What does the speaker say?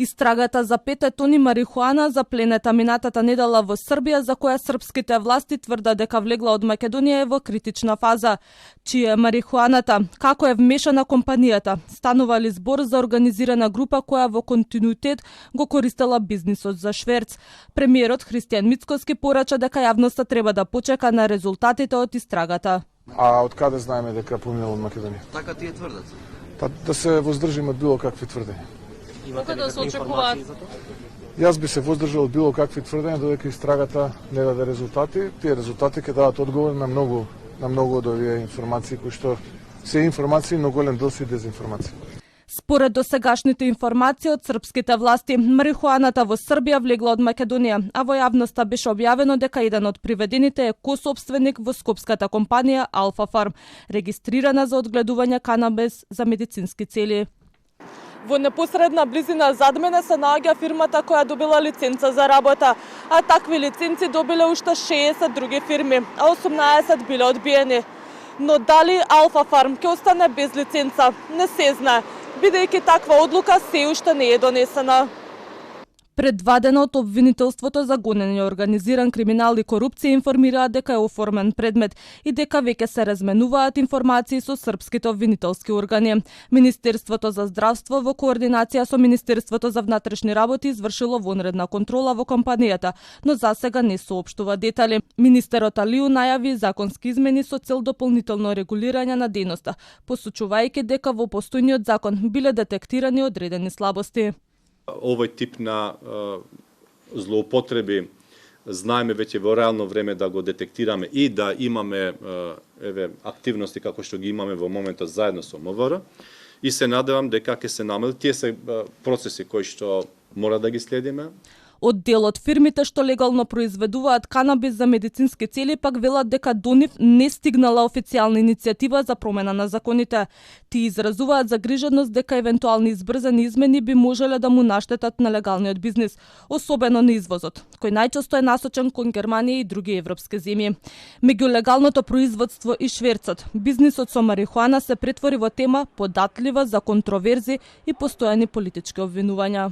Истрагата за 5 тони марихуана запленета минатата недела во Србија, за која српските власти тврдат дека влегла од Македонија, е во критична фаза. Чија е марихуаната? Како е вмешана компанијата? Станува ли збор за организирана група која во континуитет го користела бизнисот за шверц? Премиерот Христијан Мицкоски порача дека јавноста треба да почека на резултатите од истрагата. А од каде знаеме дека поминало од Македонија? Така тие тврдат. Па да се воздржиме од било какви тврдења. Кога да се очекуваат? Јас би се воздржал од било какви тврдења додека истрагата не даде резултати. Тие резултати ќе дадат одговор на многу од овие информации кои што се информации, но голем дел се дезинформации. Според досегашните информации од српските власти, марихуаната во Србија влегла од Македонија, а во јавноста беше објавено дека еден од приведените е косопственик во скопската компанија Алфа Фарм, регистрирана за одгледување канабис за медицински цели. Во непосредна близина зад мене се наоѓа фирмата која добила лиценца за работа, а такви лиценци добиле уште 60 други фирми, а 18 биле одбиени. Но дали Алфа Фарм ќе остане без лиценца, не се знае, бидејќи таква одлука се уште не е донесена. Пред 2 дена од обвинителството за гонење организиран криминал и корупција информираат дека е оформен предмет и дека веќе се разменуваат информации со српските обвинителски органи. Министерството за здравство во координација со Министерството за внатрешни работи извршило вонредна контрола во компанијата, но засега не соопштува детали. Министерот Алиу најави законски измени со цел дополнително регулирање на дејноста, посочувајќи дека во постојниот закон биле детектирани одредени слабости. Овој тип на злоупотреби знаеме веќе во реално време да го детектираме и да имаме активности како што ги имаме во моментот заедно со МВР, и се надевам дека ќе се намали. Тие се процеси кои што мора да ги следиме. Од дел од фирмите што легално произведуваат канабис за медицински цели пак велат дека до нив не стигнала официјална иницијатива за промена на законите. Тие изразуваат загриженост дека евентуални избрзани измени би можеле да му наштетат на легалниот бизнис, особено на извозот, кој најчесто е насочен кон Германија и други европски земји. Меѓу легалното производство и шверцот, бизнисот со марихуана се претвори во тема податлива за контроверзи и постојани политички обвинувања.